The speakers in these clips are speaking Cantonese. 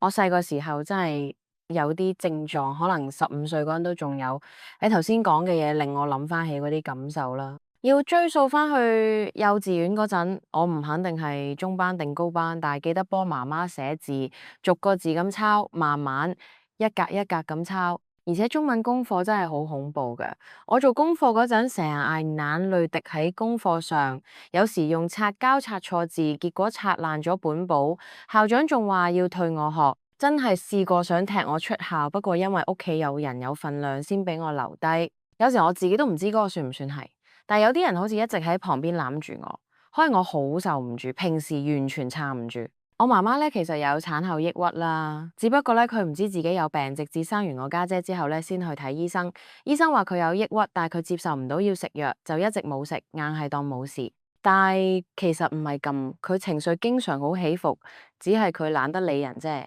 我細個時候真係有啲症狀，可能15歲嗰陣都仲有。你頭先講嘅嘢令我諗翻起嗰啲感受啦。要追溯翻去幼稚園嗰陣，我唔肯定係中班定高班，但係記得幫媽媽寫字，逐個字咁抄，慢慢一格一格咁抄。而且中文功課真係好恐怖嘅。我做功課嗰陣，成日嗌眼淚滴喺功課上，有時用擦膠擦錯字，結果擦爛咗本簿。校長仲話要退我學，真係試過想踢我出校，不過因為屋企有人有份量，先俾我留低。有時我自己都唔知嗰個算唔算係，但係有啲人好似一直喺旁邊攬住我，可能我好受唔住，平時完全撐唔住。我媽媽咧其實有產後抑鬱啦，只不過咧佢唔知自己有病，直至生完我家姐之後咧先去睇醫生。醫生話佢有抑鬱，但係佢接受唔到要食藥，就一直冇食，硬係當冇事。但係其實唔係咁，佢情緒經常好起伏，只係佢懶得理人啫。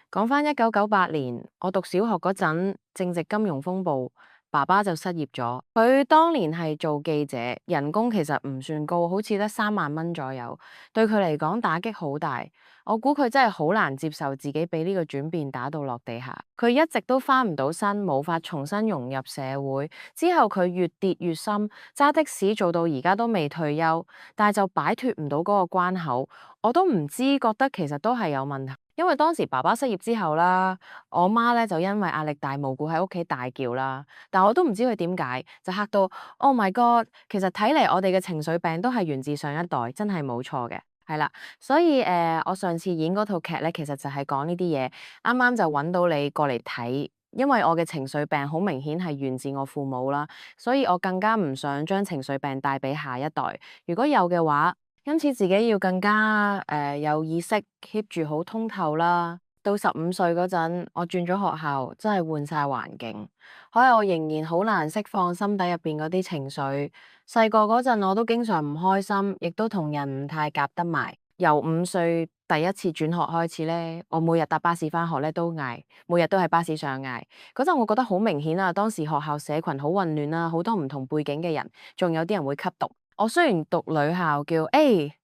講返1998年，我讀小學嗰陣，正值金融風暴，爸爸就失業咗。佢當年係做記者，人工其實唔算高，好似得3萬蚊左右，對佢嚟講打擊好大。我估佢真係好難接受自己俾呢個轉變打到落地下。佢一直都翻唔到身，無法重新融入社會。之後佢越跌越深，揸的士做到而家都未退休，但係就擺脫唔到嗰個關口。我都唔知，覺得其實都係有問題。因為當時爸爸失業之後啦，我媽咧就因為壓力大，無故喺屋企大叫啦。但我都唔知佢點解，就嚇到 Oh my God！其實睇嚟我哋嘅情緒病都係源自上一代，真係冇錯嘅，係啦。所以我上次演嗰套劇咧，其實就係講呢啲嘢。啱啱就揾到你過嚟睇，因為我嘅情緒病好明顯係源自我父母啦，所以我更加唔想將情緒病帶俾下一代。如果有嘅話，因此自己要更加有意識 keep 住好通透啦。到15歲嗰陣，我轉咗學校，真係換晒環境，可係我仍然好難釋放心底入邊嗰啲情緒。細個嗰陣我都經常唔開心，亦都同人唔太夾得埋。由5歲第一次轉學開始咧，我每日搭巴士返學咧都嗌，每日都喺巴士上嗌。嗰陣我覺得好明顯啊，當時學校社群好混亂啦，好多唔同背景嘅人，仲有啲人會吸毒。我雖然讀女校叫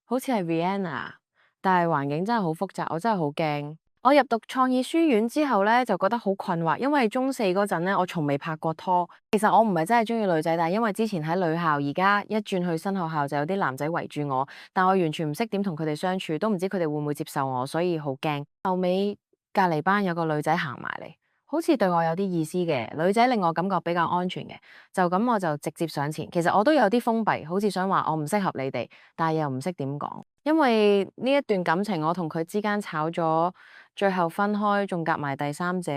好似係 Vienna，但係環境真係好複雜，我真係好驚。我入讀創意書院之後咧，就覺得好困惑，因為中四嗰陣咧，我從未拍過拖。其實我唔係真係中意女仔，但係因為之前喺女校，而家一轉去新學校就有啲男仔圍住我，但我完全唔識點同佢哋相處，都唔知佢哋會唔會接受我，所以好驚。後尾隔離班有個女仔行埋嚟，好似對我有啲意思嘅，女仔令我感覺比較安全嘅，就咁我就直接上前。其實我都有啲封閉，好似想話我唔適合你哋，但係又唔識點講，因為呢一段感情我同佢之間吵咗，最後分開，仲夾埋第三者，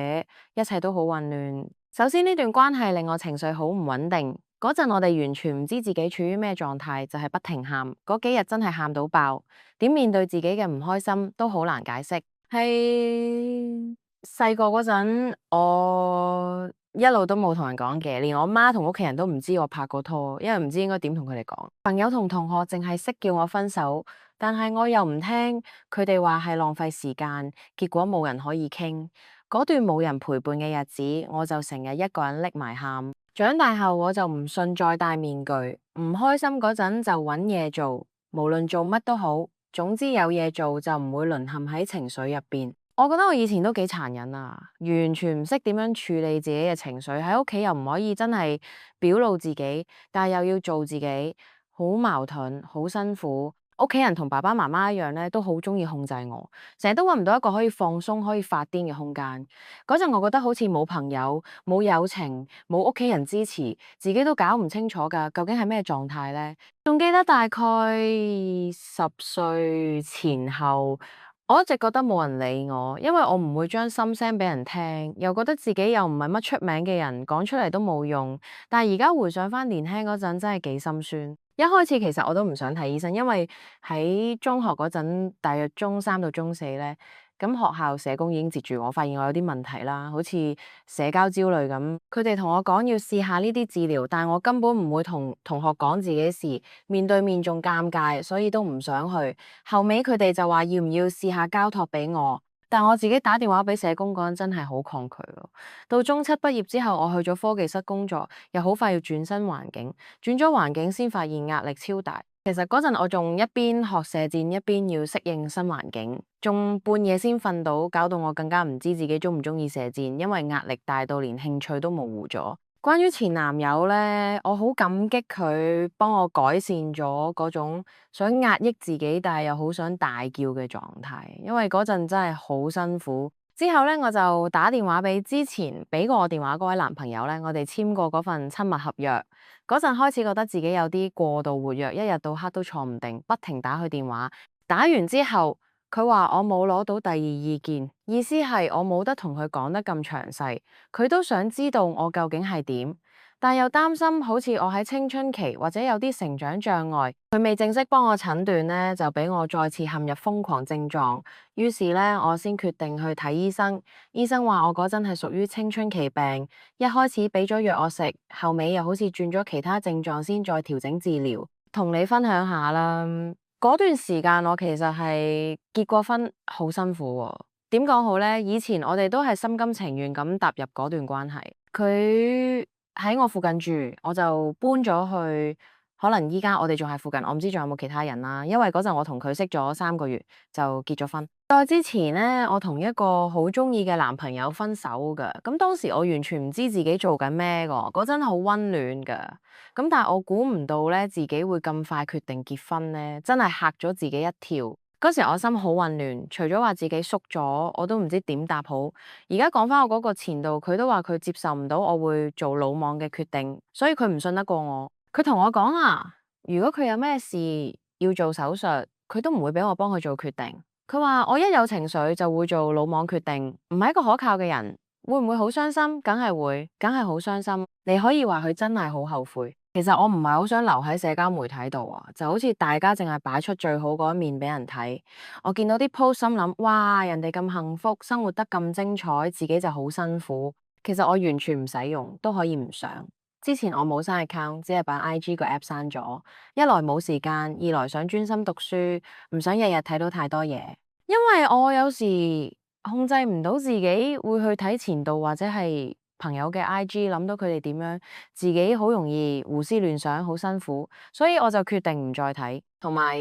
一切都好混亂。首先呢段關係令我情緒好唔穩定，嗰陣我哋完全唔知自己處於咩狀態，就係不停喊，嗰幾日真係喊到爆，點面對自己嘅唔開心都好難解釋。係細個嗰陣，我一路都冇同人講嘅，連我媽同屋企人都唔知我拍過拖，因為唔知應該點同佢哋講。朋友同同學淨係識叫我分手，但係我又唔聽，佢哋話係浪費時間，結果冇人可以傾。嗰段冇人陪伴嘅日子，我就成日一個人匿埋喊。長大後我就唔信再戴面具，唔開心嗰陣就揾嘢做，無論做乜都好，總之有嘢做就唔會淪陷喺情緒入邊。我覺得我以前都幾殘忍啊，完全唔識點樣處理自己嘅情緒，喺屋企又唔可以真係表露自己，但係又要做自己，好矛盾，好辛苦。屋企人同爸爸媽媽一樣咧，都好中意控制我，成日都揾唔到一個可以放鬆、可以發癲嘅空間。嗰陣我覺得好似冇朋友、冇友情、冇屋企人支持，自己都搞唔清楚㗎，究竟係咩狀態呢？仲記得大概10歲前後，我一直覺得冇人理我，因為我唔會將心聲俾人聽，又覺得自己又唔係乜出名嘅人，講出嚟都冇用。但係而家回想翻年輕嗰陣，真係幾心酸。一開始其實我都唔想睇醫生，因為喺中學嗰陣，大約中三到中四咧，咁學校社工已經截住我，發現我有啲問題啦，好似社交焦慮咁。佢哋同我講要試下呢啲治療，但係我根本唔會同同學講自己事，面對面仲尷尬，所以都唔想去。後尾佢哋就話要唔要試下交託俾我。但我自己打電話俾社工嗰陣真係好抗拒咯。到中七畢業之後，我去咗科技室工作，又好快要轉新環境，轉咗環境先發現壓力超大。其實嗰陣我仲一邊學射箭，一邊要適應新環境，仲半夜先瞓到，搞到我更加唔知自己鍾唔鍾意射箭，因為壓力大到連興趣都模糊咗。關於前男友呢，我好感激佢幫我改善咗嗰種想壓抑自己，但係又好想大叫嘅狀態，因為嗰陣真係好辛苦。之後呢，我就打電話俾之前俾過我電話嗰位男朋友呢，我哋簽過嗰份親密合約。嗰陣開始覺得自己有啲過度活躍，一日到黑都坐唔定，不停打佢電話。打完之後，佢話我冇攞到第二意見，意思係我冇得同佢講得咁詳細。佢都想知道我究竟係點，但又擔心好似我喺青春期或者有啲成長障礙。佢未正式幫我診斷呢，就俾我再次陷入瘋狂症狀。於是呢，我先決定去睇醫生。醫生話我嗰陣係屬於青春期病，一開始俾咗藥我食，後尾又好似轉咗其他症狀先再調整治療。同你分享下啦，嗰段時間我其實係結過婚，好辛苦喎。點講好呢？以前我哋都係心甘情願咁踏入嗰段關係。佢喺我附近住，我就搬咗去。可能依家我哋仲係附近，我唔知仲有冇其他人啦。因為嗰陣我同佢識咗3個月就結咗婚。再之前呢，我同一個好中意嘅男朋友分手噶。咁當時我完全唔知自己做緊咩噶，嗰陣好溫暖噶。咁但係我估唔到咧，自己會咁快決定結婚咧，真係嚇咗自己一跳。嗰時我心好混亂，除咗話自己縮咗，我都唔知點答好。而家講翻我嗰個前度，佢都話佢接受唔到我會做魯莽嘅決定，所以佢唔信得過我。佢同我講啊，如果佢有咩事要做手術，佢都唔會俾我幫佢做決定。佢話我一有情緒就會做魯莽決定，唔係一個可靠嘅人。會唔會好傷心？梗係會，梗係好傷心。你可以話佢真係好後悔。其實我唔係好想留喺社交媒體度啊，就好似大家淨係擺出最好嗰一面俾人睇。我見到啲 post 心諗，哇，人哋咁幸福，生活得咁精彩，自己就好辛苦。其實我完全唔使用，都可以唔上。之前我冇刪 account，只係把 IG 個 app 刪咗。一來冇時間，二來想專心讀書，唔想日日睇到太多嘢。因為我有時控制唔到自己會去睇前度或者係朋友嘅 IG，諗到佢哋點樣，自己好容易胡思亂想，好辛苦，所以我就決定唔再睇。同埋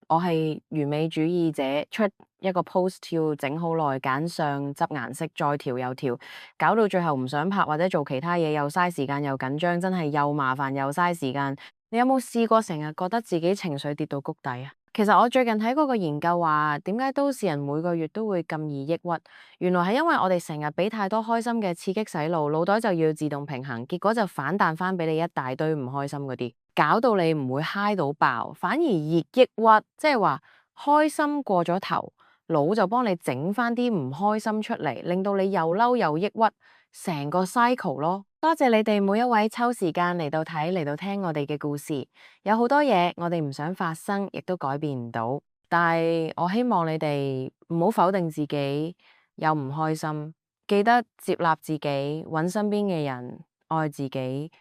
我係完美主義者，出一個 post 要整好耐，揀相執顏色，再調又調，搞到最後唔想拍或者做其他嘢，又嘥時間又緊張，真係又麻煩又嘥時間。你有冇試過成日覺得自己情緒跌到谷底啊？其實我最近睇過個研究話，點解都市人每個月都會咁易抑鬱？原來係因為我哋成日俾太多開心嘅刺激洗腦，腦袋就要自動平衡，結果就反彈翻俾你一大堆唔開心嗰啲，搞到你唔會嗨到爆，反而易抑鬱。即係話開心過咗頭，腦就幫你整翻啲唔開心出嚟，令到你又嬲又抑鬱，成個 cycle 咯。多謝你哋每一位抽時間嚟到睇嚟到聽我哋嘅故事，有好多嘢我哋唔想發生，亦都改變唔到，但係我希望你哋唔好否定自己，又唔開心，記得接納自己，揾身邊嘅人，愛自己。